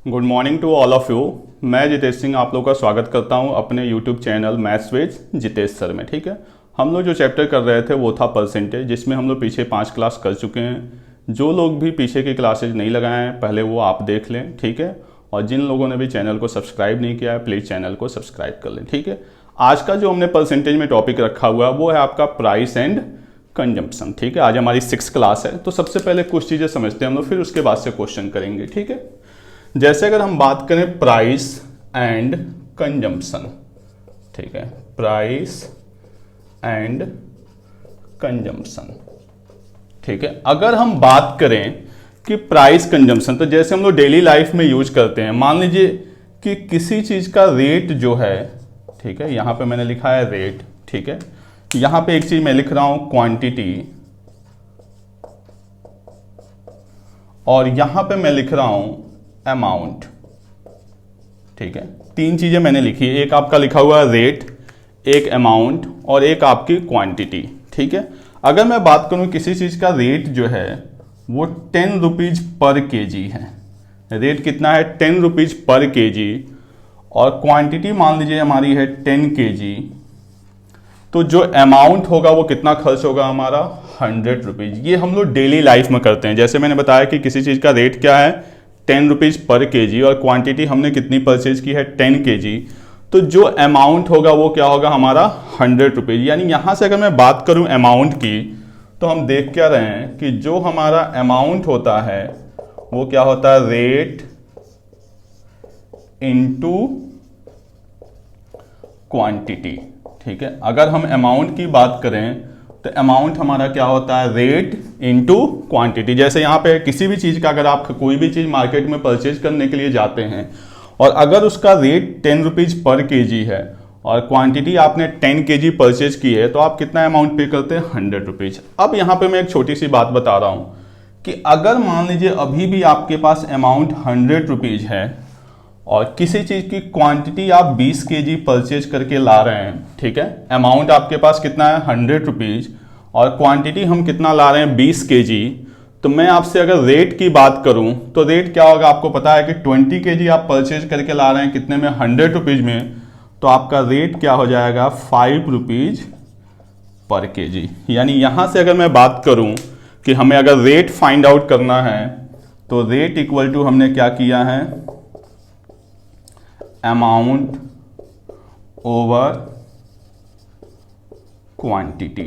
Good morning to all of you. मैं जितेश सिंह आप लोग का स्वागत करता हूं अपने YouTube channel maths with Jitesh sir में। ठीक है, हम लोग जो चैप्टर कर रहे थे वो था परसेंटेज, जिसमें हम लोग पीछे 5 क्लास कर चुके हैं। जो लोग भी पीछे की क्लासेज नहीं लगाए हैं पहले वो आप देख लें, ठीक है। और जिन लोगों ने भी चैनल को सब्सक्राइब नहीं किया है प्लीज़ चैनल को सब्सक्राइब कर लें, ठीक है। आज का जो हमने परसेंटेज में टॉपिक रखा हुआ है वो है आपका प्राइस एंड कंजम्पशन, ठीक है। आज हमारी 6th क्लास है, तो सबसे पहले कुछ चीज़ें समझते हैं हम लोग, फिर उसके बाद से क्वेश्चन करेंगे, ठीक है। जैसे अगर हम बात करें प्राइस एंड कंजम्पशन, ठीक है, प्राइस एंड कंजम्पशन, ठीक है। अगर हम बात करें कि प्राइस कंजम्पशन, तो जैसे हम लोग डेली लाइफ में यूज करते हैं, मान लीजिए कि किसी चीज का रेट जो है, ठीक है, यहां पे मैंने लिखा है रेट, ठीक है। यहां पे एक चीज मैं लिख रहा हूं क्वांटिटी, और यहां पे मैं लिख रहा हूं अमाउंट, ठीक है। 3 चीजें मैंने लिखी है, एक आपका लिखा हुआ है रेट, एक अमाउंट और एक आपकी क्वांटिटी, ठीक है। अगर मैं बात करूं किसी चीज का रेट जो है वो 10 रुपीज पर केजी है, रेट कितना है 10 रुपीज पर केजी, और क्वांटिटी मान लीजिए हमारी है 10 केजी, तो जो अमाउंट होगा वो कितना खर्च होगा हमारा 100 रुपीज। ये हम लोग डेली लाइफ में करते हैं। जैसे मैंने बताया कि किसी चीज का रेट क्या है 10 रुपीज पर केजी, और क्वांटिटी हमने कितनी परचेज की है 10 केजी, तो जो अमाउंट होगा वो क्या होगा हमारा 100 रुपीज। यानी यहां से अगर मैं बात करूं अमाउंट की, तो हम देख क्या रहे हैं कि जो हमारा अमाउंट होता है वो क्या होता है रेट इनटू क्वांटिटी, ठीक है। अगर हम अमाउंट की बात करें तो अमाउंट हमारा क्या होता है रेट इनटू क्वांटिटी। जैसे यहाँ पे किसी भी चीज़ का अगर आप कोई भी चीज़ मार्केट में परचेज करने के लिए जाते हैं और अगर उसका रेट 10 रुपीज पर केजी है और क्वांटिटी आपने 10 केजी परचेज की है, तो आप कितना अमाउंट पे करते हैं 100 रुपीज। अब यहाँ पे मैं एक छोटी सी बात बता रहा हूँ कि अगर मान लीजिए अभी भी आपके पास अमाउंट 100 रुपीज है और किसी चीज़ की क्वांटिटी आप 20 केजी परचेज करके ला रहे हैं, ठीक है। अमाउंट आपके पास कितना है 100 रुपीज और क्वांटिटी हम कितना ला रहे हैं 20 केजी, तो मैं आपसे अगर रेट की बात करूं तो रेट क्या होगा आपको पता है कि 20 केजी आप परचेज करके ला रहे हैं कितने में 100 रुपीज में, तो आपका रेट क्या हो जाएगा 5 रुपीज पर केजी। यानी यहां से अगर मैं बात करूं कि हमें अगर रेट फाइंड आउट करना है तो रेट इक्वल टू हमने क्या किया है अमाउंट ओवर क्वांटिटी।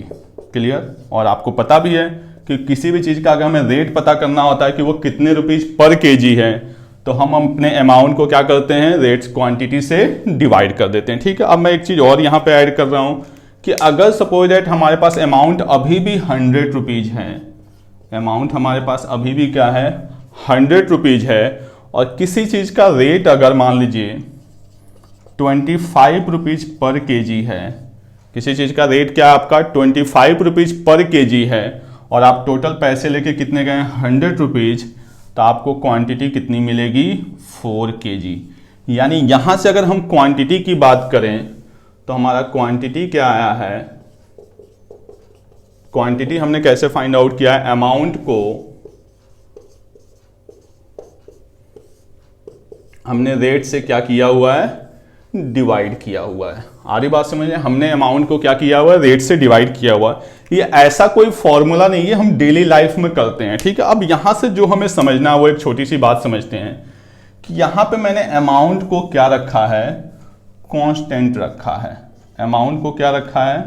क्लियर। और आपको पता भी है कि किसी भी चीज का अगर हमें रेट पता करना होता है कि वो कितने रुपीज पर केजी है, तो हम अपने अमाउंट को क्या करते हैं रेट्स क्वांटिटी से डिवाइड कर देते हैं, ठीक है। अब मैं एक चीज और यहां पे ऐड कर रहा हूं कि अगर सपोज दैट हमारे पास अमाउंट अभी भी 100 रुपीज है, अमाउंट हमारे पास अभी भी क्या है 100 रुपीज है, और किसी चीज का रेट अगर मान लीजिए 25 रुपीज पर केजी है, किसी चीज का रेट क्या है आपका 25 रुपीज पर केजी है, और आप टोटल पैसे लेके कितने गए 100 रुपीज, तो आपको क्वांटिटी कितनी मिलेगी 4 केजी। यानी यहां से अगर हम क्वांटिटी की बात करें तो हमारा क्वांटिटी क्या आया है, क्वांटिटी हमने कैसे फाइंड आउट किया है अमाउंट को हमने रेट से क्या किया हुआ है डिवाइड किया हुआ है। आ रही बात समझ, हमने अमाउंट को क्या किया हुआ है रेट से डिवाइड किया हुआ है। ये ऐसा कोई फॉर्मूला नहीं है, हम डेली लाइफ में करते हैं, ठीक है। अब यहां से जो हमें समझना है वो एक छोटी सी बात समझते हैं कि यहां पे मैंने अमाउंट को क्या रखा है कांस्टेंट रखा है। अमाउंट को क्या रखा है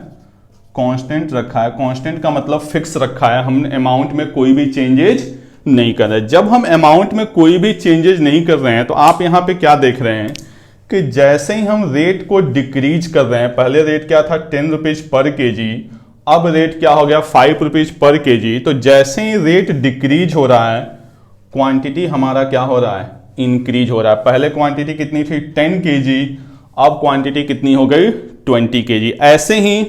कांस्टेंट रखा है। कांस्टेंट का मतलब फिक्स रखा है, हमने अमाउंट में कोई भी चेंजेज नहीं कर रहे। जब हम अमाउंट में कोई भी चेंजेज नहीं कर रहे हैं तो आप यहां पे क्या देख रहे हैं कि जैसे ही हम रेट को डिक्रीज कर रहे हैं, पहले रेट क्या था 10 रुपीज पर केजी, अब रेट क्या हो गया 5 रुपीज पर केजी, तो जैसे ही रेट डिक्रीज हो रहा है क्वांटिटी हमारा क्या हो रहा है इंक्रीज हो रहा है। पहले क्वांटिटी कितनी थी 10 केजी, अब क्वांटिटी कितनी हो गई 20 केजी। ऐसे ही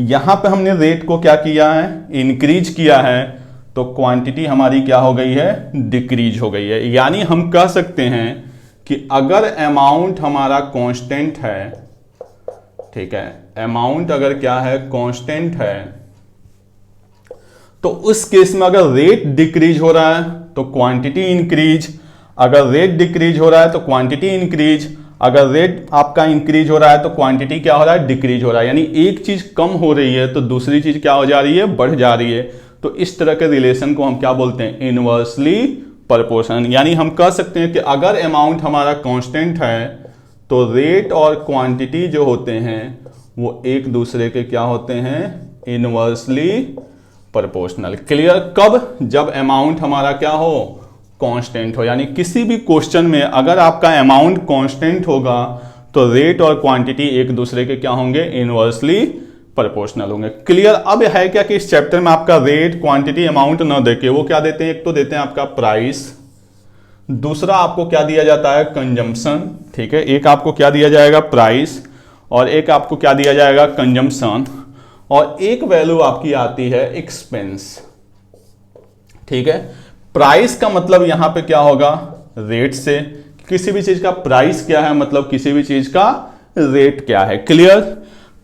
यहां पे हमने रेट को क्या किया है इंक्रीज किया है, तो क्वांटिटी हमारी क्या हो गई है डिक्रीज हो गई है। यानी हम कह सकते हैं कि अगर अमाउंट हमारा कांस्टेंट है, ठीक है, अमाउंट अगर क्या है कांस्टेंट है, तो उस केस में अगर रेट डिक्रीज हो रहा है तो क्वांटिटी इंक्रीज, अगर रेट डिक्रीज हो रहा है तो क्वांटिटी इंक्रीज, अगर रेट आपका इंक्रीज हो रहा है तो क्वांटिटी क्या हो रहा है, डिक्रीज हो रहा है। यानी एक चीज कम हो रही है तो दूसरी चीज क्या हो जा रही है, बढ़ जा रही है। तो इस तरह के रिलेशन को हम क्या बोलते हैं, इनवर्सली प्रोपोर्शनल। यानी हम कह सकते हैं कि अगर अमाउंट हमारा कांस्टेंट है तो रेट और क्वांटिटी जो होते हैं वो एक दूसरे के क्या होते हैं, इनवर्सली प्रोपोर्शनल। क्लियर? कब? जब अमाउंट हमारा क्या हो, कांस्टेंट हो। यानी किसी भी क्वेश्चन में अगर आपका अमाउंट कांस्टेंट होगा तो रेट और क्वांटिटी एक दूसरे के क्या होंगे, इनवर्सली प्रोपोर्शनल होंगे। क्लियर? अब है क्या कि इस चैप्टर में आपका रेट, क्वांटिटी, अमाउंट ना देके वो क्या देते हैं, एक तो देते हैं आपका प्राइस, दूसरा आपको क्या दिया जाता है, कंजम्पशन। ठीक है, एक आपको क्या दिया जाएगा, प्राइस, और एक आपको क्या दिया जाएगा, कंजम्पशन, और एक वैल्यू आपकी आती है एक्सपेंस। ठीक है, प्राइस का मतलब यहां पे क्या होगा, रेट से। किसी भी चीज का प्राइस क्या है, मतलब किसी भी चीज का रेट क्या है। क्लियर?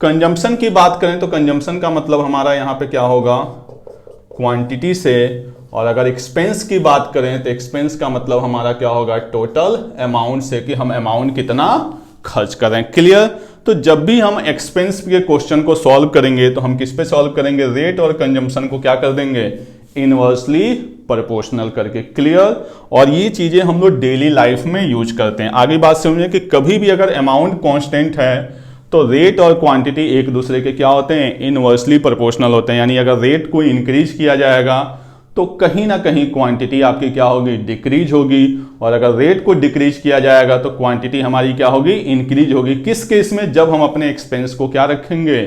कंजम्पशन की बात करें तो कंजम्पशन का मतलब हमारा यहां पे क्या होगा, क्वांटिटी से। और अगर एक्सपेंस की बात करें तो एक्सपेंस का मतलब हमारा क्या होगा, टोटल अमाउंट से, कि हम अमाउंट कितना खर्च कर रहे हैं। क्लियर? तो जब भी हम एक्सपेंस के क्वेश्चन को सॉल्व करेंगे तो हम किस पे सॉल्व करेंगे, रेट और कंजम्पशन को क्या कर देंगे, इनवर्सली प्रोपोर्शनल करके। क्लियर? और ये चीजें हम लोग डेली लाइफ में यूज करते हैं। आगे बात समझिए कि कभी भी अगर अमाउंट कांस्टेंट है तो रेट और क्वांटिटी एक दूसरे के क्या होते हैं, इनवर्सली प्रोपोर्शनल होते हैं। यानी अगर रेट को इंक्रीज किया जाएगा तो कहीं ना कहीं क्वांटिटी आपकी क्या होगी, डिक्रीज होगी, और अगर रेट को डिक्रीज किया जाएगा तो क्वांटिटी हमारी क्या होगी, इंक्रीज होगी। किस केस में, जब हम अपने एक्सपेंस को क्या रखेंगे,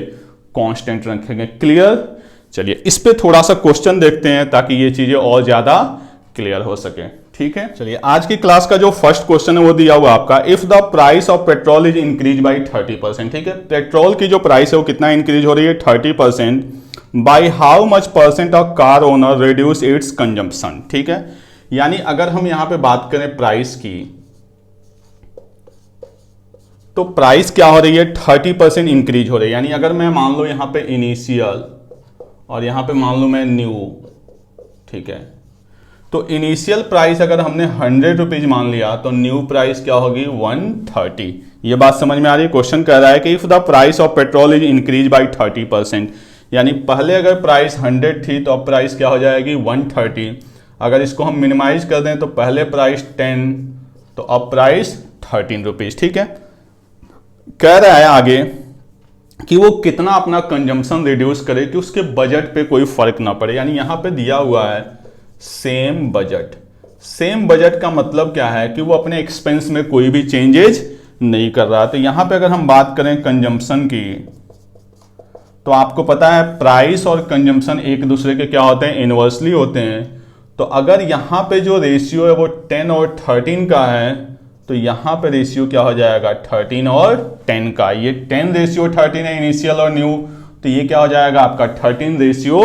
कांस्टेंट रखेंगे। क्लियर? चलिए इस पे थोड़ा सा क्वेश्चन देखते हैं ताकि ये चीजें और ज्यादा क्लियर हो सके। ठीक है, चलिए आज की क्लास का जो फर्स्ट क्वेश्चन है वो दिया हुआ आपका, if the price of petrol is increase by 30%। ठीक है, पेट्रोल की जो प्राइस है वो कितना इंक्रीज हो रही है, 30%। By how much percent of car owner reduce it's consumption. ठीक है, यानी अगर हम यहां पे बात करें प्राइस की, तो प्राइस क्या हो रही है, 30% इंक्रीज हो रही है। यानी अगर मैं मान लो यहां पे इनिशियल और यहां पे मान लो मैं न्यू, ठीक है, तो इनिशियल प्राइस अगर हमने 100 रुपीज मान लिया तो न्यू प्राइस क्या होगी, 130। ये बात समझ में आ रही है? क्वेश्चन कह रहा है कि if the price of petrol is increase by 30%, यानी पहले अगर प्राइस 100 थी तो अब प्राइस क्या हो जाएगी, 130। अगर इसको हम मिनिमाइज कर दें तो पहले प्राइस 10 तो अब प्राइस 13 रुपीज। ठीक है, कह रहा है आगे कि वो कितना अपना कंजम्पशन रिड्यूस करे कि उसके बजट पे कोई फर्क ना पड़े। यानी यहां पे दिया हुआ है सेम बजट। सेम बजट का मतलब क्या है कि वो अपने एक्सपेंस में कोई भी चेंजेज नहीं कर रहा। तो यहां पे अगर हम बात करें कंजम्पशन की, तो आपको पता है प्राइस और कंजम्पशन एक दूसरे के क्या होते हैं, इनवर्सली होते हैं। तो अगर यहां पे जो रेशियो है वो 10 और 13 का है तो यहां पे रेशियो क्या हो जाएगा, 13 और 10 का। ये 10 रेशियो 13 है इनिशियल और न्यू, तो ये क्या हो जाएगा आपका 13 रेशियो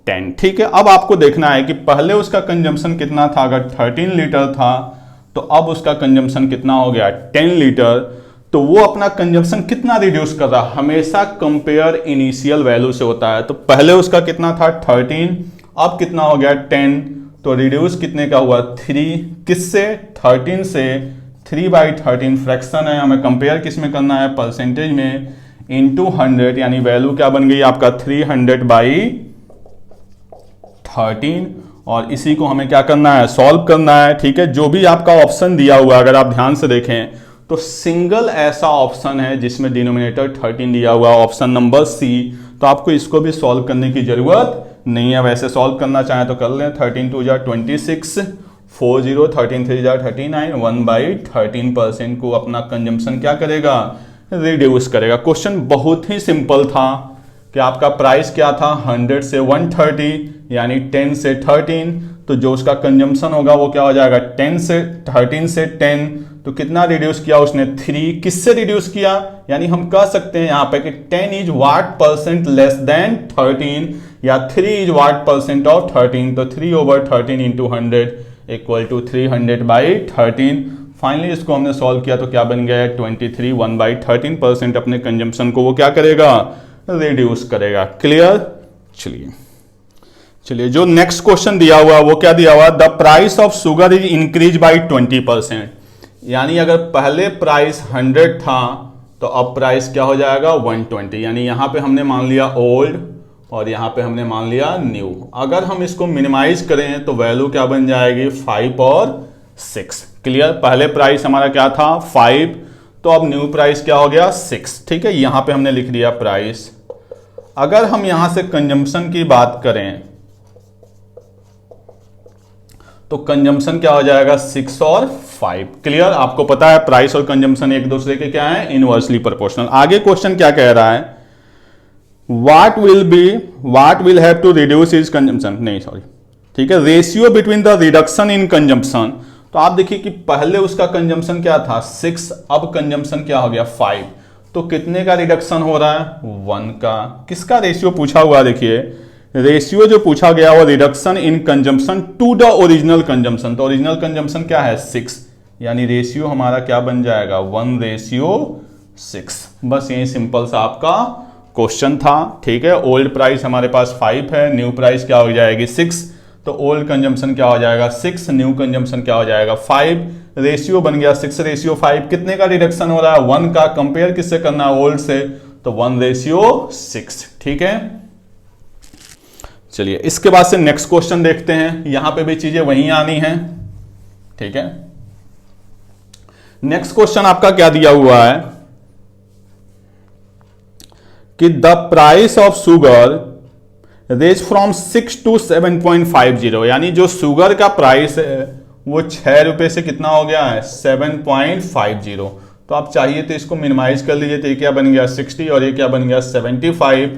10। ठीक है, अब आपको देखना है कि पहले उसका कंजम्पशन कितना था, अगर 13 लीटर था तो अब उसका कंजम्पशन कितना हो गया, 10 लीटर। तो वो अपना कंजम्पशन कितना रिड्यूस कर रहा है, हमेशा कंपेयर इनिशियल वैल्यू से होता है। तो पहले उसका कितना था 13, अब कितना हो गया 10, तो रिड्यूस कितने का हुआ 3। किससे, 13 से। 3/13 फ्रैक्शन है, हमें कंपेयर किस में करना है, परसेंटेज में, इनटू 100, यानी वैल्यू क्या बन गई आपका 300/13। और इसी को हमें क्या करना है, सॉल्व करना है। ठीक है, जो भी आपका ऑप्शन दिया हुआ अगर आप ध्यान से देखें तो सिंगल ऐसा ऑप्शन है जिसमें डिनोमिनेटर 13 दिया हुआ, ऑप्शन नंबर सी। तो आपको इसको भी सॉल्व करने की जरूरत नहीं है। वैसे सॉल्व करना चाहें तो कर लें, 13 2 जा 26, 4 0, 13 3 जा 39, 1/13% को अपना कंजम्पशन क्या करेगा, रिड्यूस करेगा। क्वेश्चन बहुत ही सिंपल था कि आपका प्राइस क्या था, 100 से 130, यानी 10 से 13, तो जो उसका कंजम्पशन होगा वो क्या हो जाएगा, 13 से 10, तो कितना रिड्यूस किया उसने, 3। किससे रिड्यूस किया, यानी हम कह सकते हैं यहाँ पे कि 10 is what percent less than 13, या 3 इज वाट परसेंट ऑफ 13, तो 3/13 इंटू 100 इक्वल टू 300/13। फाइनली इसको हमने सॉल्व किया तो क्या बन गया, 23, 1/13% अपने कंजम्पशन को वो क्या करेगा, रिड्यूस करेगा। क्लियर? चलिए चलिए, जो नेक्स्ट क्वेश्चन दिया हुआ वो क्या दिया हुआ, the price of sugar is increase by 20%। यानी अगर पहले प्राइस 100 था तो अब प्राइस क्या हो जाएगा 120। यानी यहां पे हमने मान लिया ओल्ड और यहां पे हमने मान लिया न्यू। अगर हम इसको मिनिमाइज करें तो वैल्यू क्या बन जाएगी 5 और 6। क्लियर, पहले प्राइस हमारा क्या था 5, तो अब न्यू प्राइस क्या हो गया 6। ठीक है, यहां पे हमने लिख दिया प्राइस। अगर हम यहां से कंजम्पशन की बात करें तो कंजम्पशन क्या हो जाएगा 6 और 5। क्लियर, आपको पता है प्राइस और कंजम्पशन एक दूसरे के क्या है, इनवर्सली प्रोपोर्शनल। आगे क्वेश्चन क्या कह रहा है, what will have to reduce is consumption, नहीं सॉरी, ठीक है, ratio between the reduction in consumption. तो आप देखिए कि पहले उसका कंजम्पशन क्या था 6, अब कंजम्पशन क्या हो गया 5। तो कितने का रिडक्शन हो रहा है 1 का। किसका रेशियो पूछा हुआ, देखिए रेशियो जो पूछा गया वो reduction in consumption to the original consumption. तो ओरिजिनल कंजम्पशन क्या है 6, यानी रेशियो हमारा क्या बन जाएगा 1:6। बस यही सिंपल सा आपका क्वेश्चन था। ठीक है, ओल्ड प्राइस हमारे पास 5 है, न्यू प्राइस क्या हो जाएगी 6। तो ओल्ड कंजम्पशन क्या हो जाएगा 6, न्यू कंजम्पशन क्या हो जाएगा 5। रेशियो बन गया 6:5। कितने का रिडक्शन हो रहा है 1 का। कंपेयर किससे करना है ओल्ड से, तो 1:6। ठीक है, चलिए इसके बाद से नेक्स्ट क्वेश्चन देखते हैं। यहां पे भी चीजें वहीं आनी हैं। ठीक है, नेक्स्ट क्वेश्चन आपका क्या दिया हुआ है कि the price of sugar raise from 6 to 7.50। यानी जो शुगर का प्राइस है वो 6 रुपए से कितना हो गया है 7.50। तो आप चाहिए तो इसको मिनिमाइज कर लीजिए, तो ये क्या बन गया 60 और ये क्या बन गया 75।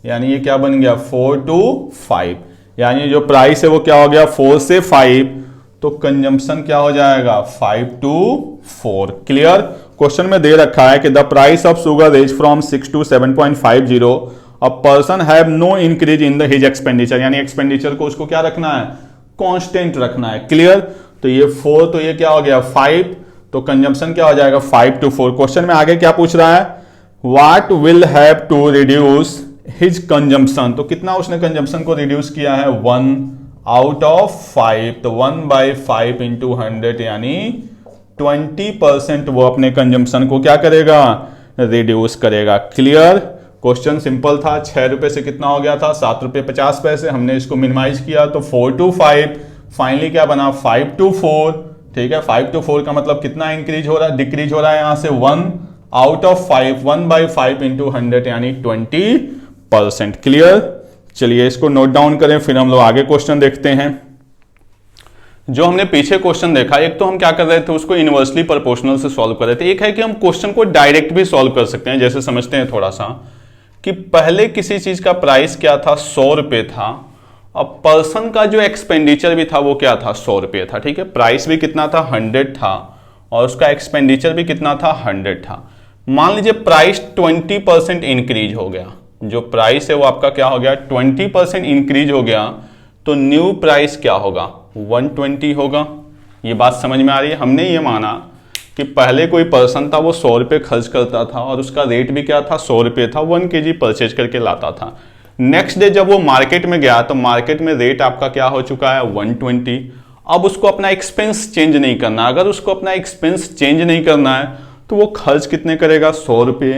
यानी ये क्या बन गया 4 to 5। यानी जो प्राइस है वो क्या हो गया 4 से 5, तो कंजम्पशन क्या हो जाएगा 5 to 4। क्लियर, क्वेश्चन में दे रखा है कि the price of sugar raise from 6 to 7.50। A person have no increase in the his expenditure. यानी एक्सपेंडिचर को उसको क्या रखना है कांस्टेंट रखना है। क्लियर, तो ये 4, तो ये क्या हो गया 5, तो कंजम्पशन क्या हो जाएगा 5 to 4। क्वेश्चन में आगे क्या पूछ रहा है, what will have to reduce his consumption. तो कितना उसने कंजम्पशन को रिड्यूस किया है 1 out of 5। तो 1/5 into 100 यानी 20% वो अपने कंजम्पशन को क्या करेगा रिड्यूस करेगा। क्लियर, क्वेश्चन सिंपल था। 6 रुपए से कितना हो गया था 7 रुपए 50 पैसे। हमने इसको मिनिमाइज किया तो 4 to 5, फाइनली क्या बना 5 to 4। ठीक है, 5 to 4 का मतलब कितना इंक्रीज हो रहा है, डिक्रीज हो रहा है यहां से 1 out of 5, 1/5 into 100 यानी 20%। क्लियर, चलिए इसको नोट डाउन करें, फिर हम लोग आगे क्वेश्चन देखते हैं। जो हमने पीछे क्वेश्चन देखा, एक तो हम क्या कर रहे थे उसको इनवर्सली प्रोपोर्शनल से सॉल्व कर रहे थे, एक है कि हम क्वेश्चन को डायरेक्ट भी सॉल्व कर सकते हैं। जैसे समझते हैं थोड़ा सा कि पहले किसी चीज का प्राइस क्या था 100 रुपए था, अब पर्सन का जो एक्सपेंडिचर भी था वो क्या था 100 रुपए था। ठीक है, प्राइस भी कितना था 100 था और उसका एक्सपेंडिचर भी कितना था 100 था। मान लीजिए प्राइस 20% इंक्रीज हो गया, जो प्राइस है वो आपका क्या हो गया 20% इंक्रीज हो गया, तो न्यू प्राइस क्या होगा 120 होगा। ये बात समझ में आ रही है। हमने ये माना कि पहले कोई पर्सन था वो 100 रुपये खर्च करता था और उसका रेट भी क्या था 100 रुपये था, 1 kg परचेज करके लाता था। नेक्स्ट डे जब वो मार्केट में गया तो मार्केट में रेट आपका क्या हो चुका है 120। अब उसको अपना एक्सपेंस चेंज नहीं करना। अगर उसको अपना एक्सपेंस चेंज नहीं करना है तो वो खर्च कितने करेगा 100 रुपये,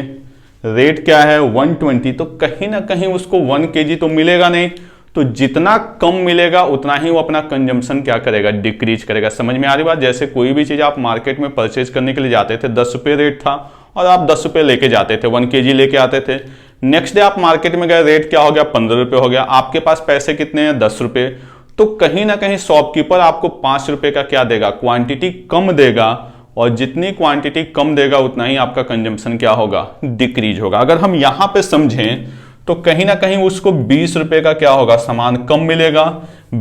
रेट क्या है 120, तो कहीं ना कहीं उसको 1 kg तो मिलेगा नहीं, तो जितना कम मिलेगा उतना ही वो अपना कंजम्पशन क्या करेगा डिक्रीज करेगा। समझ में आ रही बात। जैसे कोई भी चीज आप मार्केट में परचेज करने के लिए जाते थे 10 रुपये रेट था और आप 10 रुपये लेके जाते थे, 1 kg लेके आते थे। नेक्स्ट डे आप मार्केट में गए, रेट क्या हो गया 15 रुपये हो गया, आपके पास पैसे कितने हैं 10 रुपये, तो कहीं ना कहीं शॉपकीपर आपको 5 रुपये का क्या देगा क्वांटिटी कम देगा, और जितनी क्वांटिटी कम देगा उतना ही आपका कंजम्पशन क्या होगा डिक्रीज होगा। अगर हम यहां पे समझें तो कहीं ना कहीं उसको 20 रुपए का क्या होगा सामान कम मिलेगा।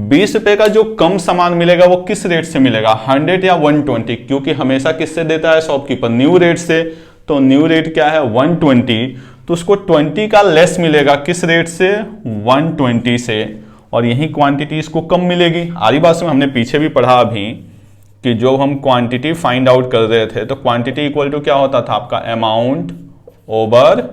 20 रुपए का जो कम सामान मिलेगा वो किस रेट से मिलेगा 100 या 120, क्योंकि हमेशा किससे देता है शॉपकीपर न्यू रेट से, तो न्यू रेट क्या है 120, तो उसको 20 का लेस मिलेगा किस रेट से 120 से, और यही क्वांटिटी इसको कम मिलेगी। आरी बात में हमने पीछे भी पढ़ा अभी कि जो हम क्वांटिटी फाइंड आउट कर रहे थे तो क्वांटिटी इक्वल टू क्या होता था आपका अमाउंट ओवर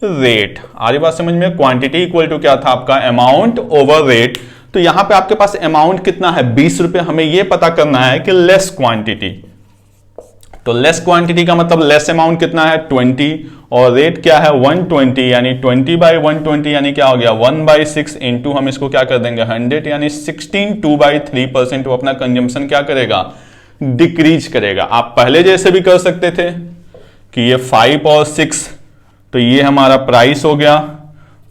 रेट। आरी बात समझ में, क्वांटिटी इक्वल टू क्या था आपका अमाउंट ओवर रेट। तो तो यहां पे आपके पास अमाउंट कितना है 20 रुपए, हमें यह पता करना है कि लेस क्वांटिटी। तो लेस क्वांटिटी का मतलब लेस अमाउंट कितना है 20, और रेट क्या है 120, यानी 20/120 यानी क्या हो गया 1/6 इंटू हम इसको क्या कर देंगे 100, यानी 16 2/3% वो अपना कंजम्पशन क्या करेगा डिक्रीज करेगा। आप पहले जैसे भी कर सकते थे कि ये 5 और 6, तो ये हमारा प्राइस हो गया,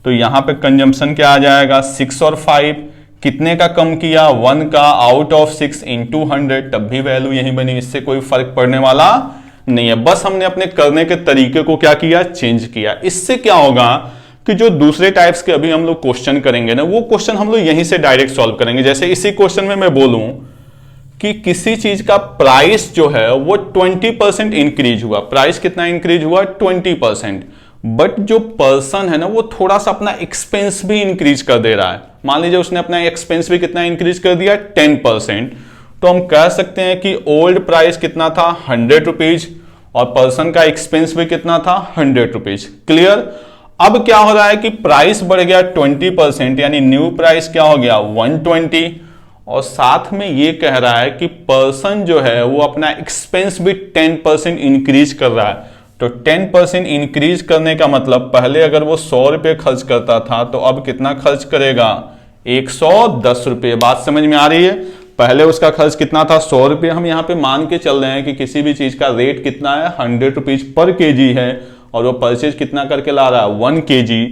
तो यहां पे कंजम्पशन क्या आ जाएगा 6 और 5, कितने का कम किया 1 का आउट ऑफ 6 इंटू 100, तब भी वैल्यू यही बनी, इससे कोई फर्क पड़ने वाला नहीं है। बस हमने अपने करने के तरीके को क्या किया चेंज किया। इससे क्या होगा कि जो दूसरे टाइप्स के अभी हम लोग क्वेश्चन करेंगे ना, वो क्वेश्चन हम लोग यहीं से डायरेक्ट सॉल्व करेंगे। जैसे इसी क्वेश्चन में मैं बोलूं कि किसी चीज का प्राइस जो है वो 20% इंक्रीज हुआ, प्राइस कितना इंक्रीज हुआ 20%, बट जो पर्सन है ना वो थोड़ा सा अपना एक्सपेंस भी इंक्रीज कर दे रहा है। मान लीजिए उसने अपना एक्सपेंस भी कितना इंक्रीज कर दिया 10%, तो हम कह सकते हैं कि ओल्ड प्राइस कितना था 100 रुपीज और पर्सन का एक्सपेंस भी कितना था 100 रुपीज। क्लियर। अब क्या हो रहा है कि प्राइस बढ़ गया 20%, यानी न्यू प्राइस क्या हो गया 120, और साथ में ये कह रहा है कि पर्सन जो है वो अपना एक्सपेंस भी 10% इंक्रीज कर रहा है। तो 10% इंक्रीज करने का मतलब पहले अगर वो 100 रुपये खर्च करता था तो अब कितना खर्च करेगा 110 रुपये। बात समझ में आ रही है। पहले उसका खर्च कितना था 100 रुपये, हम यहाँ पे मान के चल रहे हैं कि किसी भी चीज का रेट कितना है 100 रुपीज पर केजी है और वो परचेज कितना करके ला रहा है 1 kg।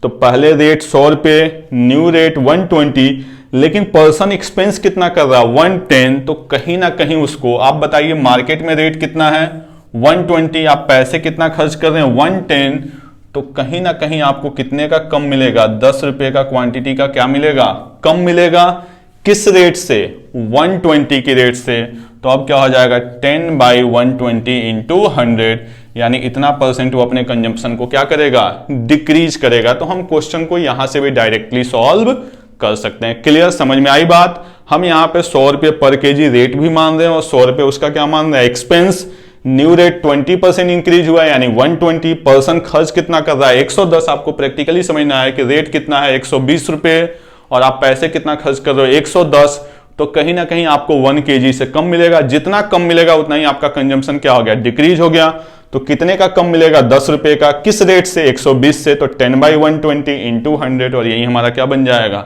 तो पहले रेट 100 रुपये, न्यू रेट 120, लेकिन पर्सन एक्सपेंस कितना कर रहा है 110, तो कहीं ना कहीं उसको आप बताइए मार्केट में रेट कितना है 120, आप पैसे कितना खर्च कर रहे हैं 110, तो कहीं ना कहीं आपको कितने का कम मिलेगा 10 रुपए का क्वांटिटी का क्या मिलेगा कम मिलेगा। किस रेट से 120 की रेट से। तो अब क्या हो जाएगा 10/120 इंटू 100, यानी इतना परसेंट वो अपने कंजम्पशन को क्या करेगा डिक्रीज करेगा। तो हम क्वेश्चन को यहां से भी डायरेक्टली सॉल्व कर सकते हैं। क्लियर, समझ में आई बात। हम यहाँ पे 100 रुपये पर केजी रेट भी मान रहे हैं और 100 रुपये उसका क्या मान रहे हैं एक्सपेंस। न्यू रेट 20% इंक्रीज हुआ है, यानी 120, पर्सन खर्च कितना कर रहा है 110। आपको प्रैक्टिकली समझना है कि रेट कितना है 120 रुपये और आप पैसे कितना खर्च कर रहे हो 110, तो कहीं ना कहीं आपको 1 kg से कम मिलेगा। जितना कम मिलेगा उतना ही आपका कंजम्पशन क्या हो गया डिक्रीज हो गया। तो कितने का कम मिलेगा 10 रुपए का, किस रेट से 120 से, तो 10/120 इंटू 100, और यही हमारा क्या बन जाएगा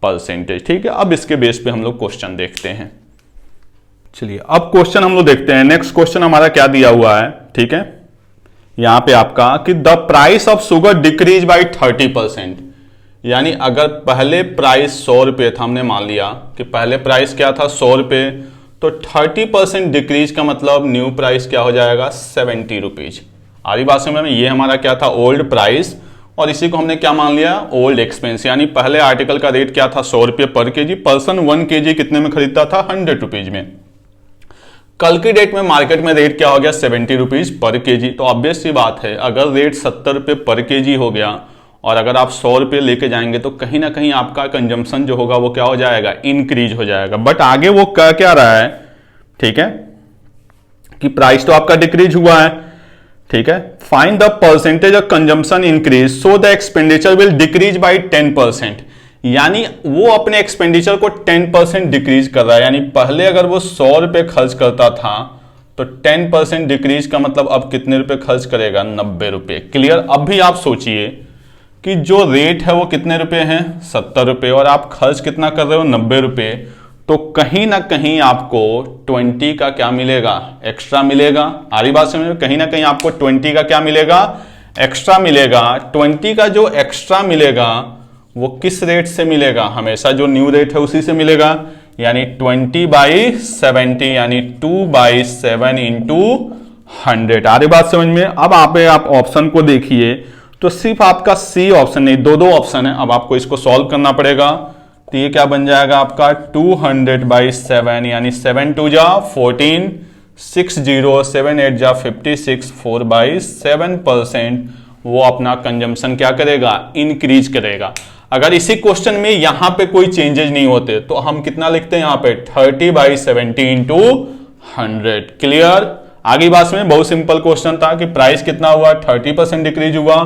परसेंटेज। ठीक है, अब इसके बेस पे हम लोग क्वेश्चन देखते हैं। चलिए अब क्वेश्चन हम लोग देखते हैं। नेक्स्ट क्वेश्चन हमारा क्या दिया हुआ है, ठीक है, यहां पे आपका कि the price of sugar decrease by 30%, यानी अगर पहले प्राइस 100 रुपये था, हमने मान लिया कि पहले प्राइस क्या था 100 रुपये, तो 30% डिक्रीज का मतलब न्यू प्राइस क्या हो जाएगा 70 रुपीज। आरी बात समझ में, ये हमारा क्या था ओल्ड प्राइस और इसी को हमने क्या मान लिया ओल्ड एक्सपेंस। यानी पहले आर्टिकल का रेट क्या था 100 रुपये पर केजी, पर्सन 1 kg कितने में खरीदता था 100 रुपीज में। कल की डेट में मार्केट में रेट क्या हो गया 70 रुपीज पर केजी। तो ऑब्वियस सी बात है अगर रेट 70 रुपये पर केजी हो गया और अगर आप 100 रुपये लेके जाएंगे तो कहीं ना कहीं आपका कंजम्पशन जो होगा वो क्या हो जाएगा इंक्रीज हो जाएगा। बट आगे वो कह क्या रहा है, ठीक है, कि प्राइस तो आपका डिक्रीज हुआ है, ठीक है, find the percentage of consumption increase so the expenditure will decrease by 10%। यानी वो अपने एक्सपेंडिचर को 10% डिक्रीज कर रहा है। यानी पहले अगर वो 100 रुपये खर्च करता था तो 10% डिक्रीज का मतलब अब कितने रुपए खर्च करेगा 90 रुपये। क्लियर। अब भी आप सोचिए कि जो रेट है वो कितने रुपए हैं 70 रुपये और आप खर्च कितना कर रहे हो 90 रुपये, तो कहीं ना कहीं आपको 20 का क्या मिलेगा एक्स्ट्रा मिलेगा। आरी बात समझ में, कहीं ना कहीं आपको 20 का क्या मिलेगा एक्स्ट्रा मिलेगा। 20 का जो एक्स्ट्रा मिलेगा वो किस रेट से मिलेगा, हमेशा जो न्यू रेट है उसी से मिलेगा, यानी 20/70, यानी 2/7 इंटू 100। आरी बात समझ में। अब आप ऑप्शन को देखिए तो सिर्फ आपका सी ऑप्शन नहीं, दो ऑप्शन है। अब आपको इसको सॉल्व करना पड़ेगा। तो ये क्या बन जाएगा आपका 200/7, यानी 7 2 जा 14, 6 0 7 8 जा 56, 4/7% वो अपना कंजम्पशन क्या करेगा इंक्रीज करेगा। अगर इसी क्वेश्चन में यहां पे कोई चेंजेस नहीं होते तो हम कितना लिखते हैं यहाँ पे 30/70 इंटू 100। क्लियर। आगे बात में बहुत सिंपल क्वेश्चन था कि प्राइस कितना हुआ 30% डिक्रीज हुआ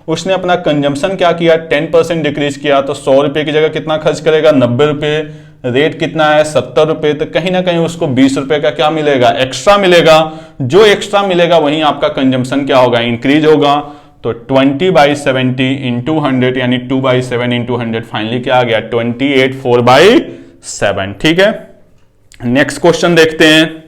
उसने अपना कंजम्पशन क्या किया, 10% डिक्रीज किया, तो 100 रुपए की जगह कितना खर्च करेगा, 90 रुपए। रेट कितना है, 70 रुपए, तो कहीं ना कहीं उसको 20 रुपए का क्या मिलेगा, एक्स्ट्रा मिलेगा। जो एक्स्ट्रा मिलेगा वहीं आपका कंजम्पशन क्या होगा, इंक्रीज होगा। तो 20/70 इंटू 100 यानी 2/7 इंटू 100, फाइनली क्या आ गया, 28/4/7। ठीक है, नेक्स्ट क्वेश्चन देखते हैं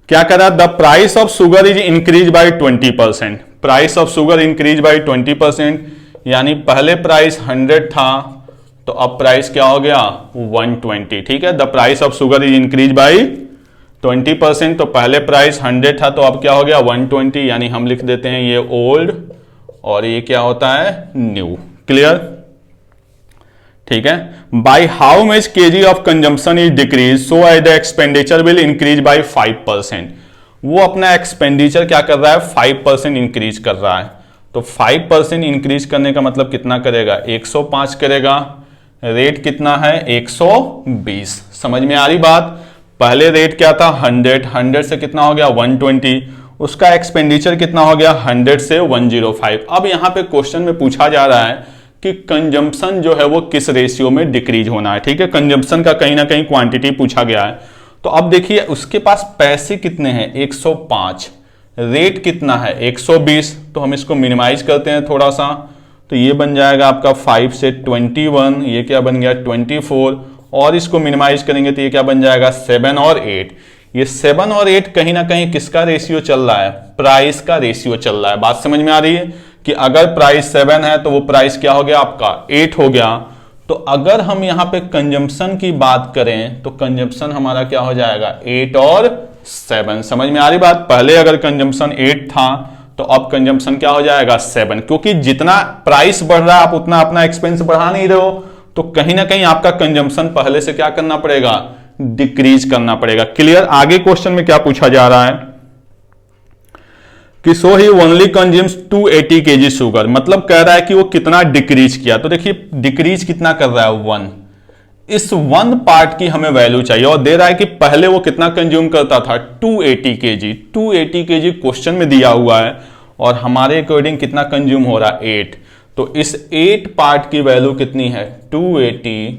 क्या करा, the price of sugar is increase by 20%। Price of sugar increase by 20%, यानी पहले प्राइस 100 था तो अब प्राइस क्या हो गया, 120। ठीक है, the price of sugar is increase by 20%, तो पहले प्राइस 100 था तो अब क्या हो गया, 120, यानी हम लिख देते हैं ये ओल्ड और ये क्या होता है, न्यू। क्लियर। ठीक है, by how much KG of consumption is decrease so as the expenditure will increase by 5%। वो अपना एक्सपेंडिचर क्या कर रहा है, 5% इंक्रीज कर रहा है। तो 5% इंक्रीज करने का मतलब कितना करेगा, 105 करेगा। रेट कितना है, 120। समझ में आ रही बात। पहले रेट क्या था, 100 से कितना हो गया, 120। उसका एक्सपेंडिचर कितना हो गया, 100 से 105। अब यहां पे क्वेश्चन में पूछा जा रहा है कि कंजम्पशन जो है वो किस रेशियो में डिक्रीज होना है। ठीक है, कंजम्पशन का कहीं ना कहीं क्वांटिटी पूछा गया है। तो अब देखिए उसके पास पैसे कितने हैं, 105, रेट कितना है 120, तो हम इसको मिनिमाइज करते हैं थोड़ा सा, तो ये बन जाएगा आपका 5 से 21, ये क्या बन गया 24, और इसको मिनिमाइज करेंगे तो ये क्या बन जाएगा 7 और 8। ये 7 और 8 कहीं ना कहीं किसका रेशियो चल रहा है, प्राइस का रेशियो चल रहा है। बात समझ में आ रही है कि अगर प्राइस 7 है तो वो प्राइस क्या हो गया आपका 8 हो गया। तो अगर हम यहां पे कंजम्पशन की बात करें तो कंजम्पशन हमारा क्या हो जाएगा 8 और 7। समझ में आ रही बात। पहले अगर कंजम्पशन 8 था तो अब कंजम्पशन क्या हो जाएगा 7, क्योंकि जितना प्राइस बढ़ रहा है आप उतना अपना एक्सपेंस बढ़ा नहीं रहे हो, तो कहीं ना कहीं आपका कंजम्पशन पहले से क्या करना पड़ेगा, डिक्रीज करना पड़ेगा। क्लियर। आगे क्वेश्चन में क्या पूछा जा रहा है कि सो ही ओनली कंज्यूम्स 280 kg शुगर, मतलब कह रहा है कि वो कितना डिक्रीज किया। तो देखिए डिक्रीज कितना कर रहा है 1, इस 1 पार्ट की हमें वैल्यू चाहिए और दे रहा है कि पहले वो कितना कंज्यूम करता था 280 kg। 280 kg क्वेश्चन में दिया हुआ है और हमारे अकॉर्डिंग कितना कंज्यूम हो रहा है 8। तो इस 8 पार्ट की वैल्यू कितनी है 280,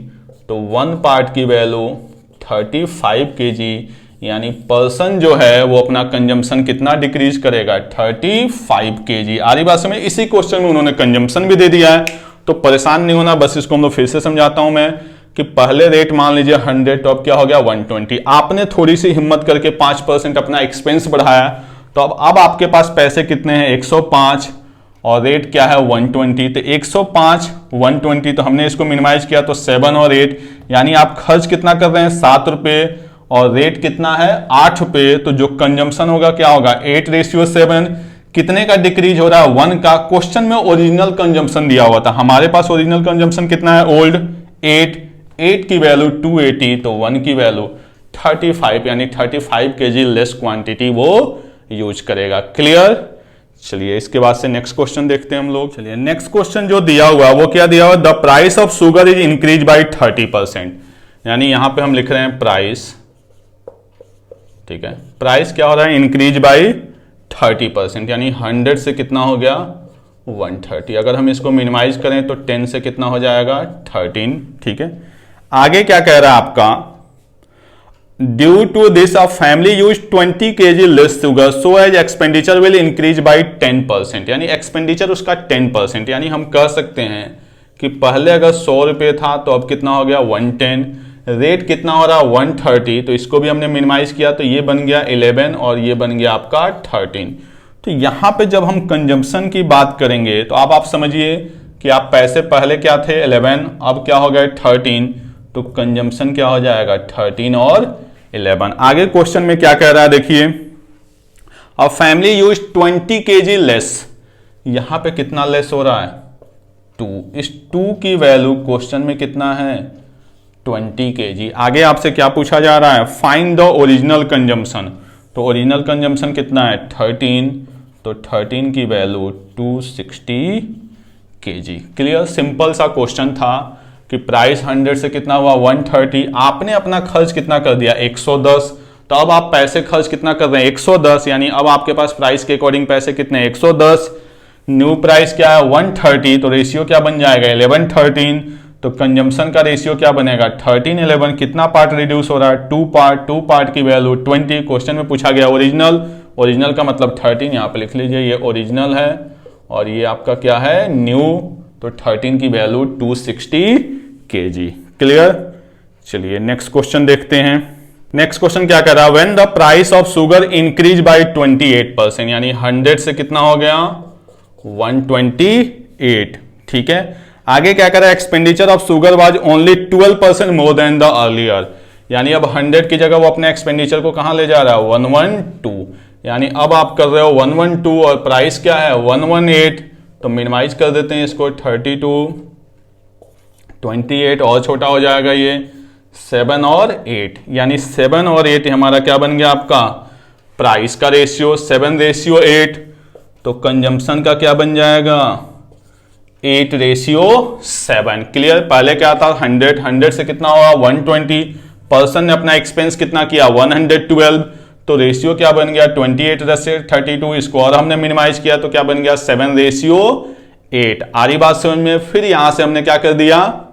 तो 1 पार्ट की वैल्यू 35 kg, यानी पर्सन जो है वो अपना कंजम्पशन कितना डिक्रीज करेगा 35 kg। आ रही बात समझ। इसी क्वेश्चन में उन्होंने कंजम्पशन भी दे दिया है, तो परेशान नहीं होना, बस इसको हम लोग फिर से समझाता हूं मैं कि पहले रेट मान लीजिए 100, तो अब क्या हो गया 120। आपने थोड़ी सी हिम्मत करके 5% अपना एक्सपेंस बढ़ाया, तो अब आपके पास पैसे कितने हैं 105 और रेट क्या है 120। तो 105 120, तो हमने इसको मिनिमाइज किया तो 7 और 8, यानी आप खर्च कितना कर रहे हैं 7 रुपए और रेट कितना है 8 रुपए। तो जो कंजम्पशन होगा क्या होगा 8:7। कितने का डिक्रीज हो रहा है 1 का। क्वेश्चन में ओरिजिनल कंजम्पशन दिया हुआ था, हमारे पास ओरिजिनल कंजम्पशन कितना है ओल्ड 8 की वैल्यू 280, तो 1 की वैल्यू 35, यानी 35 kg लेस क्वांटिटी वो यूज करेगा। क्लियर। चलिए इसके बाद से नेक्स्ट क्वेश्चन देखते हैं हम लोग। चलिए नेक्स्ट क्वेश्चन जो दिया हुआ है वो क्या दिया हुआ है, the price of sugar is increase by 30%, यानी यहां पे हम लिख रहे हैं प्राइस। ठीक है, प्राइस क्या हो रहा है इंक्रीज बाय 30%, यानी 100 से कितना हो गया 130। अगर हम इसको मिनिमाइज करें तो 10 से कितना हो जाएगा 13। ठीक है, आगे क्या कह रहा है आपका, due to this a family use 20 kg less sugar so as expenditure will increase by 10%, यानी एक्सपेंडिचर उसका 10%। यानी हम कह सकते हैं कि पहले अगर 100 रुपए था तो अब कितना हो गया 110, रेट कितना हो रहा 130, तो इसको भी हमने मिनिमाइज किया तो ये बन गया 11 और ये बन गया आपका 13। तो यहां पे जब हम कंजम्पशन की बात करेंगे तो आप समझिए कि आप पैसे पहले क्या थे 11, अब क्या हो गया 13, तो कंजम्पशन क्या हो जाएगा 13 और 11। आगे क्वेश्चन में क्या कह रहा है देखिए, अ फैमिली यूज 20 kg लेस, यहां पे कितना लेस हो रहा है 2, इस 2 की वैल्यू क्वेश्चन में कितना है 20 kg। आगे आपसे क्या पूछा जा रहा है, फाइंड द ओरिजिनल कंजम्पशन, तो ओरिजिनल कंजम्पशन कितना है 13, तो 13 की वैल्यू 260 kg। क्लियर। सिंपल सा क्वेश्चन था कि प्राइस 100 से कितना हुआ 130, आपने अपना खर्च कितना कर दिया 110, तो अब आप पैसे खर्च कितना कर रहे हैं 110, यानी अब आपके पास प्राइस के अकॉर्डिंग पैसे कितने 110। न्यू प्राइस क्या है 130, तो रेशियो क्या बन जाएगा 11:13, तो कंजम्पशन का रेशियो क्या बनेगा 13:11, कितना पार्ट रिड्यूस हो रहा है 2 पार्ट, 2 पार्ट की वैल्यू 20। क्वेश्चन में पूछा गया ओरिजिनल, ओरिजिनल का मतलब 13, यहाँ पे लिख लीजिए ये ओरिजिनल है और ये आपका क्या है न्यू, तो 13 की वैल्यू 260 kg। क्लियर। चलिए नेक्स्ट क्वेश्चन देखते हैं। नेक्स्ट क्वेश्चन क्या कह रहा है, when the price of sugar increase by 28%, यानी 100 से कितना हो गया 128। ठीक है, आगे क्या कर रहा है, expenditure of sugar was only 12% more than the earlier, यानी अब 100 की जगह वो अपने एक्सपेंडिचर को कहां ले जा रहा है 112, यानी अब आप कर रहे हो 112 और प्राइस क्या है 118, तो मिनिमाइज कर देते हैं इसको 32, 28 और छोटा हो जाएगा ये 7 और 8, यानी 7 और 8 हमारा क्या बन गया आपका प्राइस का रेशियो 7:8, तो कंजम्पशन का क्या बन जाएगा 8:7। क्लियर। पहले क्या था 100 से कितना हुआ 120, पर्सन ने अपना एक्सपेंस कितना किया 112, तो रेशियो क्या बन गया 28:32, इसको और हमने मिनिमाइज किया तो क्या बन गया 7:8। आ रही बात समझ में। फिर यहां से हमने क्या कर दिया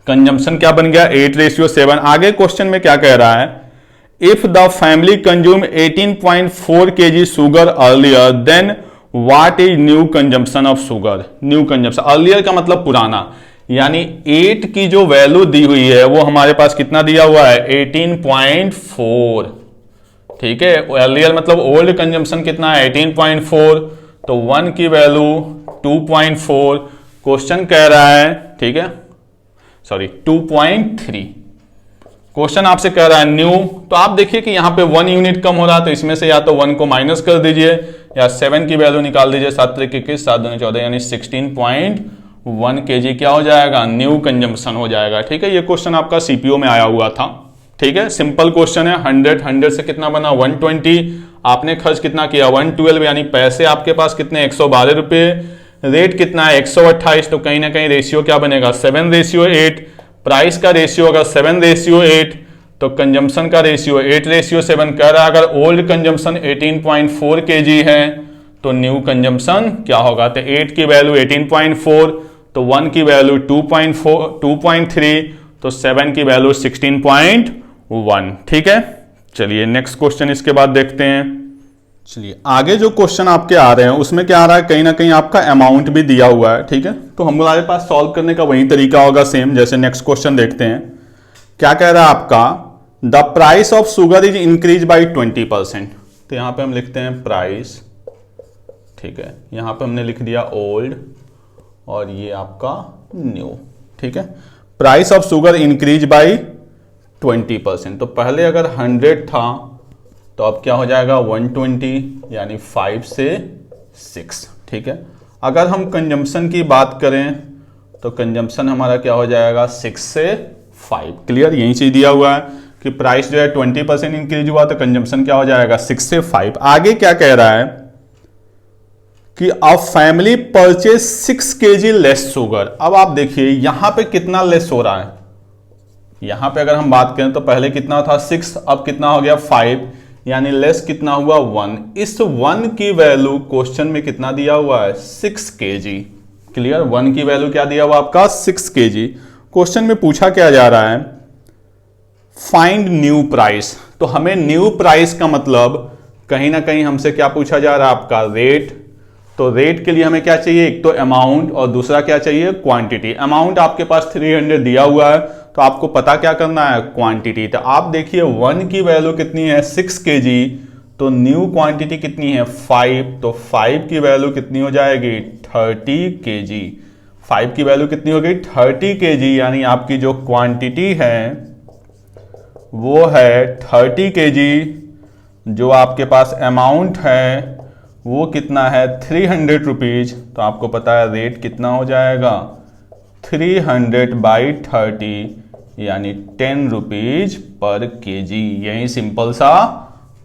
कंजम्पशन क्या बन गया 8:7। आगे क्वेश्चन में क्या कह रहा है, if the family consume 18.4 kg sugar earlier then what is new consumption of sugar. New consumption, earlier का मतलब पुराना, यानी 8 की जो वैल्यू दी हुई है वो हमारे पास कितना दिया हुआ है 18.4। ठीक है, अर्लियर मतलब ओल्ड कंजम्पशन कितना है 18.4, तो 1 की वैल्यू 2.4, क्वेश्चन कह रहा है ठीक है सॉरी 2.3, क्वेश्चन आपसे कह रहा है न्यू, तो आप देखिए कि यहां पे 1 यूनिट कम हो रहा है, तो इसमें से या तो 1 को माइनस कर दीजिए या 7 की वैल्यू निकाल दीजिए, 7×21 7×14 यानी 16.1 kg क्या हो जाएगा न्यू कंजम्पशन हो जाएगा। ठीक है, ये क्वेश्चन आपका सीपीओ में आया हुआ था। ठीक है, सिंपल क्वेश्चन है। 100 से कितना बना 120, आपने खर्च कितना किया 112, यानी पैसे आपके पास कितने 112 रुपए, रेट कितना है 128, तो कहीं ना कहीं रेशियो क्या बनेगा 7:8, प्राइस का रेशियो अगर 7:8 तो कंजम्पशन का रेशियो 8:7 कह रहा है। अगर ओल्ड कंजम्पशन 18.4 kg है तो न्यू कंजम्पशन क्या होगा, तो 8 की वैल्यू 18.4, तो 1 की वैल्यू 2.3, तो 7 की वैल्यू 16.1। ठीक है, चलिए नेक्स्ट क्वेश्चन इसके बाद देखते हैं। चलिए आगे जो क्वेश्चन आपके आ रहे हैं उसमें क्या आ रहा है, कहीं ना कहीं आपका अमाउंट भी दिया हुआ है। ठीक है, तो हमारे पास सॉल्व करने का वही तरीका होगा सेम जैसे नेक्स्ट क्वेश्चन देखते हैं। क्या कह रहा है आपका, the price of sugar is increase by 20%, तो यहां पे हम लिखते हैं प्राइस। ठीक है, यहां पे हमने लिख दिया ओल्ड और ये आपका न्यू। ठीक है, price of sugar increase by 20%, तो पहले अगर 100 था तो अब क्या हो जाएगा 120, यानी 5 से 6। ठीक है, अगर हम कंजम्पशन की बात करें तो कंजम्पशन हमारा क्या हो जाएगा 6 से 5। क्लियर, यही चीज दिया हुआ है कि प्राइस जो है 20% इंक्रीज हुआ तो कंजम्पशन क्या हो जाएगा 6 से 5। आगे क्या कह रहा है कि a family purchase 6 kg less sugar. अब आप देखिए यहां पे कितना लेस हो रहा है, यहां पे अगर हम बात करें तो पहले कितना था 6, अब कितना हो गया 5, यानी लेस कितना हुआ 1। इस 1 की वैल्यू क्वेश्चन में कितना दिया हुआ है 6 kg। क्लियर, 1 की वैल्यू क्या दिया हुआ आपका 6 kg। क्वेश्चन में पूछा क्या जा रहा है फाइंड न्यू प्राइस, तो हमें न्यू प्राइस का मतलब कहीं ना कहीं हमसे क्या पूछा जा रहा है आपका रेट। तो रेट के लिए हमें क्या चाहिए, एक तो अमाउंट और दूसरा क्या चाहिए क्वांटिटी। अमाउंट आपके पास 300 दिया हुआ है तो आपको पता क्या करना है क्वांटिटी। तो आप देखिए 1 की वैल्यू कितनी है 6 kg, तो न्यू क्वांटिटी कितनी है 5, तो 5 की वैल्यू कितनी हो जाएगी 30 kg। 5 की वैल्यू कितनी हो गई 30 kg, यानी आपकी जो क्वांटिटी है वो है 30 kg। जो आपके पास अमाउंट है वो कितना है 300 रुपीज, तो आपको पता है रेट कितना हो जाएगा 300/30, यानी 10 रुपीज पर kg। यही सिंपल सा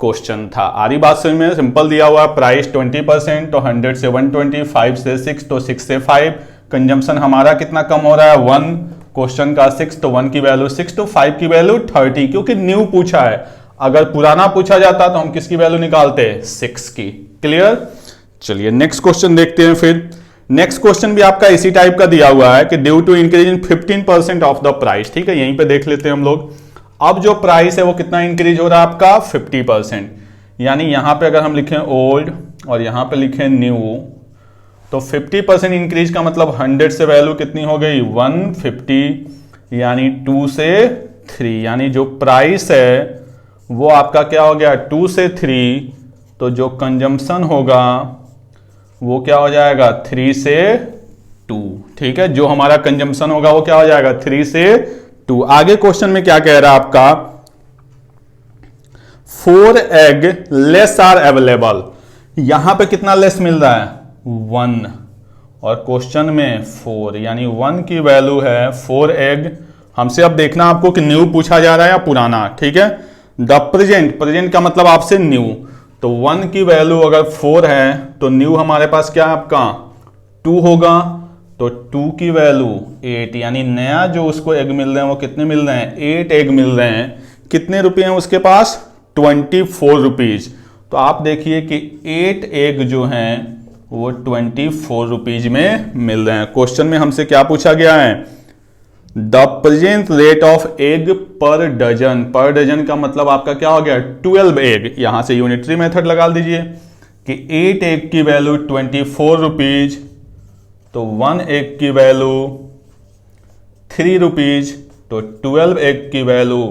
क्वेश्चन था। आ रही बात समझ में, सिंपल दिया हुआ प्राइस 20%, तो 100 से 120, 5 से 6, तो 6 से 5। कंजम्पशन हमारा कितना कम हो रहा है 1, क्वेश्चन का 6, तो 1 की वैल्यू 6, तो 5 की वैल्यू 30, क्योंकि न्यू पूछा है। अगर पुराना पूछा जाता तो हम किसकी वैल्यू निकालते 6 की। क्लियर, चलिए नेक्स्ट क्वेश्चन देखते हैं। फिर नेक्स्ट क्वेश्चन भी आपका इसी टाइप का दिया हुआ है कि due to increase in 15% of the price. ठीक है, यहीं पे देख लेते हैं हम लोग। अब जो प्राइस है वो कितना इंक्रीज हो रहा है आपका 50%, यानी यहां पे अगर हम लिखें ओल्ड और यहां पे लिखें न्यू तो 50% इंक्रीज का मतलब 100 से वैल्यू कितनी हो गई 150, यानी 2 से 3, यानी जो प्राइस है वो आपका क्या हो गया 2 से 3, तो जो कंजम्पशन होगा वो क्या हो जाएगा 3 से 2। ठीक है, जो हमारा कंजम्पशन होगा वो क्या हो जाएगा 3 से 2। आगे क्वेश्चन में क्या कह रहा है आपका 4 एग लेस आर अवेलेबल। यहां पे कितना लेस मिल रहा है 1 और क्वेश्चन में 4, यानी 1 की वैल्यू है 4 एग। हमसे अब देखना आपको कि न्यू पूछा जा रहा है या पुराना। ठीक है, द प्रेजेंट, प्रेजेंट का मतलब आपसे न्यू, तो 1 की वैल्यू अगर 4 है तो न्यू हमारे पास क्या है आपका 2 होगा, तो 2 की वैल्यू 8, यानी नया जो उसको एग मिल रहे हैं वो कितने मिल रहे हैं 8 एग मिल रहे हैं। कितने रुपए हैं उसके पास 24 रुपीज। तो आप देखिए कि 8 एग जो हैं वो 24 रुपीज में मिल रहे हैं। क्वेश्चन में हमसे क्या पूछा गया है the present rate of egg per dozen. Per dozen का मतलब आपका क्या हो गया 12 एग। यहां से यूनिटरी मेथड लगा दीजिए कि 8 एग की वैल्यू 24 रुपीज, तो 1 एग की वैल्यू 3 रुपीज, तो 12 एग की वैल्यू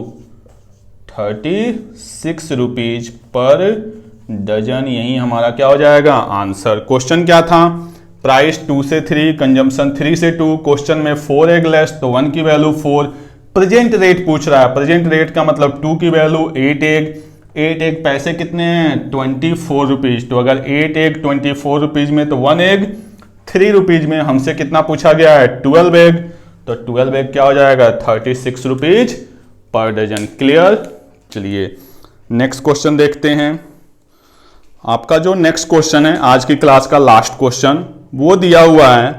36 रुपीज पर डजन। यही हमारा क्या हो जाएगा आंसर। क्वेश्चन क्या था प्राइस 2 से 3, कंजम्पशन 3 से 2, क्वेश्चन में 4 एग लेस तो 1 की वैल्यू 4। प्रेजेंट रेट पूछ रहा है, प्रेजेंट रेट का मतलब 2 की वैल्यू 8 एग। 8 एग पैसे कितने हैं 24 रुपीज, तो अगर 8 एग 24 रुपीज में तो 1 एग 3 रुपीज में। हमसे कितना पूछा गया है 12 एग, तो 12 एग क्या हो जाएगा 36 रुपीज पर डजन। क्लियर। चलिए नेक्स्ट क्वेश्चन देखते हैं। आपका जो नेक्स्ट क्वेश्चन है आज की क्लास का लास्ट क्वेश्चन, वो दिया हुआ है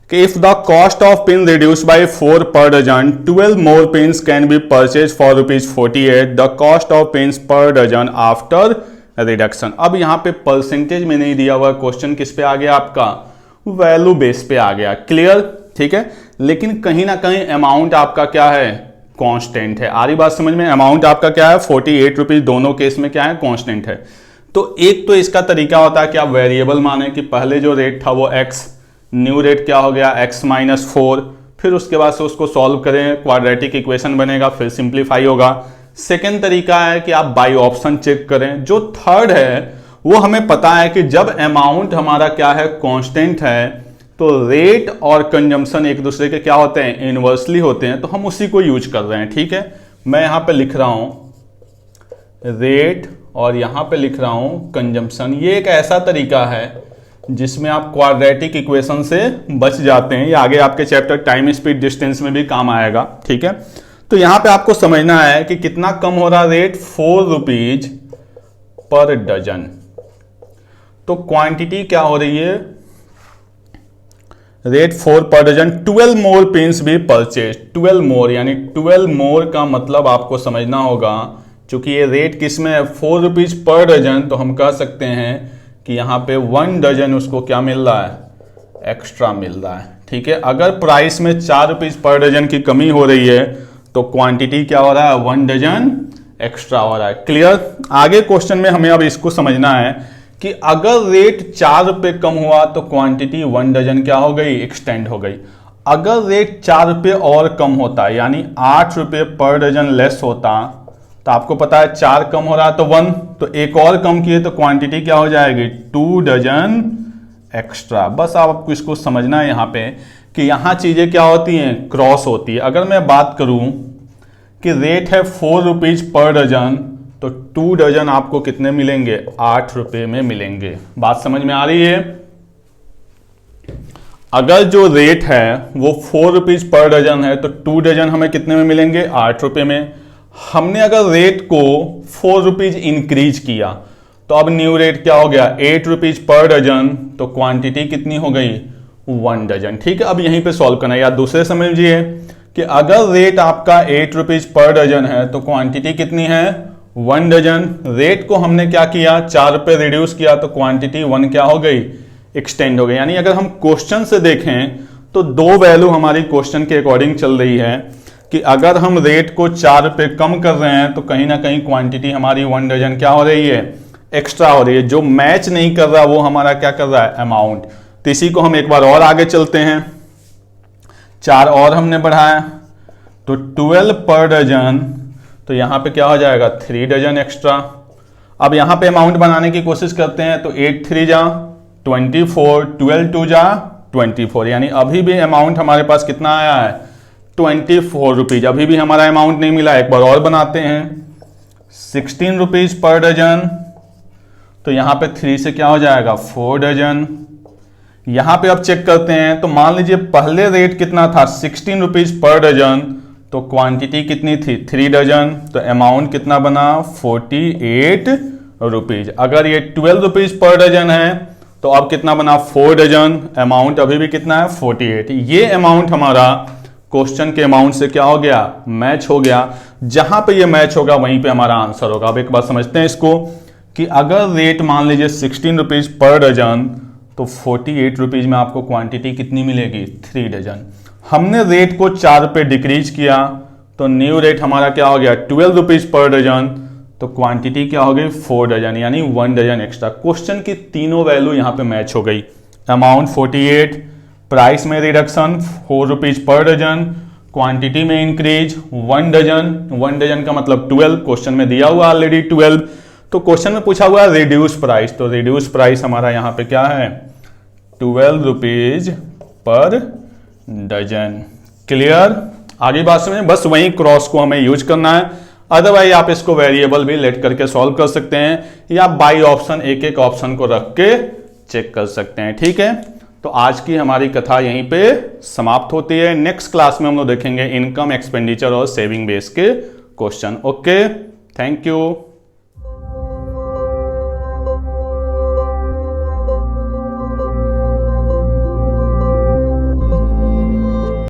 कि if the cost of pin reduce by 4 per dozen 12 more pins can be purchase for ₹48, the cost of pins per dozen after reduction. अब यहां पे परसेंटेज में नहीं दिया हुआ, क्वेश्चन किस पे आ गया आपका वैल्यू बेस पे आ गया। क्लियर। ठीक है, लेकिन कहीं ना कहीं अमाउंट आपका क्या है कांस्टेंट है। आ रही बात समझ में। अमाउंट आपका क्या है 48 रुपीज, दोनों केस में क्या है कांस्टेंट है। तो एक तो इसका तरीका होता है कि आप वेरिएबल माने कि पहले जो रेट था वो x, न्यू रेट क्या हो गया x माइनस 4, फिर उसके बाद से उसको सॉल्व करें, क्वाड्रेटिक इक्वेशन बनेगा, फिर सिंप्लीफाई होगा। सेकेंड तरीका है कि आप बाई ऑप्शन चेक करें। जो थर्ड है वो हमें पता है कि जब अमाउंट हमारा क्या है कांस्टेंट है तो रेट और कंजम्पशन एक दूसरे के क्या होते हैं इनवर्सली होते हैं, तो हम उसी को यूज कर रहे हैं। ठीक है, मैं यहां पे लिख रहा हूं रेट और यहां पे लिख रहा हूं कंजम्पशन। ये एक ऐसा तरीका है जिसमें आप क्वाड्रेटिक इक्वेशन से बच जाते हैं। ये आगे आपके चैप्टर टाइम स्पीड डिस्टेंस में भी काम आएगा। ठीक है, तो यहां पे आपको समझना है कि कितना कम हो रहा रेट 4 रुपीज पर डजन। तो क्वांटिटी क्या हो रही है rate 4 per dozen. 12 more pins भी परचेज। 12 मोर यानी 12 मोर का मतलब आपको समझना होगा, चूंकि ये रेट किस में है 4 रुपीज पर डजन, तो हम कह सकते हैं कि यहाँ पे 1 डजन उसको क्या मिल रहा है एक्स्ट्रा मिल रहा है। ठीक है, अगर प्राइस में 4 रुपीज पर डजन की कमी हो रही है तो क्वांटिटी क्या हो रहा है 1 डजन एक्स्ट्रा हो रहा है। क्लियर। आगे क्वेश्चन में हमें अब इसको समझना है कि अगर रेट 4 रुपए कम हुआ तो क्वांटिटी 1 डजन क्या हो गई एक्सटेंड हो गई। अगर रेट 4 रुपए और कम होता यानी 8 रुपए पर डजन लेस होता, तो आपको पता है 4 कम हो रहा है तो 1, तो एक और कम किए तो क्वांटिटी क्या हो जाएगी 2 डजन एक्स्ट्रा। बस आपको इसको समझना है यहाँ पे कि यहाँ चीजें क्या होती हैं क्रॉस होती है। अगर मैं बात करूं कि रेट है 4 रुपीज पर डजन तो 2 डजन आपको कितने मिलेंगे 8 रुपए में मिलेंगे। बात समझ में आ रही है। अगर जो रेट है वो 4 रुपीज पर डजन है तो 2 डजन हमें कितने में मिलेंगे 8 रुपए में। हमने अगर रेट को 4 रुपीज इंक्रीज किया तो अब न्यू रेट क्या हो गया 8 रुपीज पर डजन, तो क्वांटिटी कितनी हो गई 1 डजन। ठीक है, अब यहीं पे सॉल्व करना है। या दूसरे समझिए कि अगर रेट आपका 8 रुपीज पर डजन है तो क्वांटिटी कितनी है 1 डजन। रेट को हमने क्या किया, 4 पे रिड्यूस किया तो क्वांटिटी 1 क्या हो गई, एक्सटेंड हो गई। यानी अगर हम क्वेश्चन से देखें तो 2 वैल्यू हमारी क्वेश्चन के अकॉर्डिंग चल रही है कि अगर हम रेट को 4 पे कम कर रहे हैं तो कहीं ना कहीं क्वांटिटी हमारी 1 डजन क्या हो रही है, एक्स्ट्रा हो रही है। जो मैच नहीं कर रहा वो हमारा क्या कर रहा है, अमाउंट। तो इसी को हम एक बार और आगे चलते हैं, 4 और हमने बढ़ाया तो 12 पर डजन, तो यहां पे क्या हो जाएगा, 3 डजन एक्स्ट्रा। अब यहां पे अमाउंट बनाने की कोशिश करते हैं तो 8 3 जा 24, 12 2 जा 24, यानी अभी भी अमाउंट हमारे पास कितना आया है, 24 रुपीज। अभी भी हमारा अमाउंट नहीं मिला, एक बार और बनाते हैं, 16 रुपीज पर डजन, तो यहां पे 3 से क्या हो जाएगा, 4 डजन। यहां पे अब चेक करते हैं तो मान लीजिए पहले रेट कितना था, 16 रुपीज पर डजन, तो क्वांटिटी कितनी थी, 3 डजन, तो अमाउंट कितना बना, 48 रुपीज। अगर ये 12 रुपीज पर डजन है तो अब कितना बना, 4 डजन, अमाउंट अभी भी कितना है, 48। ये अमाउंट हमारा क्वेश्चन के अमाउंट से क्या हो गया, मैच हो गया। जहां पे ये मैच होगा वहीं पे हमारा आंसर होगा। अब एक बार समझते हैं इसको कि अगर रेट मान लीजिए 16 रुपीज पर डजन तो 48 रुपीज में आपको क्वांटिटी कितनी मिलेगी, 3 डजन। हमने रेट को 4 पे डिक्रीज किया तो न्यू रेट हमारा क्या हो गया, 12 रुपीज पर डजन, तो क्वांटिटी क्या हो गई, 4 डजन, यानी 1 डजन एक्स्ट्रा। क्वेश्चन की तीनों वैल्यू यहां पे मैच हो गई। अमाउंट 48, प्राइस में reduction 4 rupees per dozen, quantity में इंक्रीज 1 डजन। 1 डजन का मतलब 12, क्वेश्चन में दिया हुआ ऑलरेडी 12, तो क्वेश्चन में पूछा हुआ है रिड्यूस प्राइस, तो रिड्यूस प्राइस हमारा यहां पे क्या है, 12 रुपीज पर डजन। क्लियर, आगे बात समझें, बस वही क्रॉस को हमें यूज करना है। अदरवाइज आप इसको वेरिएबल भी लेट करके सॉल्व कर सकते हैं या बाई ऑप्शन एक एक ऑप्शन को रख के चेक कर सकते हैं। ठीक है, तो आज की हमारी कथा यहीं पे समाप्त होती है। नेक्स्ट क्लास में हम लोग देखेंगे इनकम, एक्सपेंडिचर और सेविंग बेस के क्वेश्चन। Okay, thank you.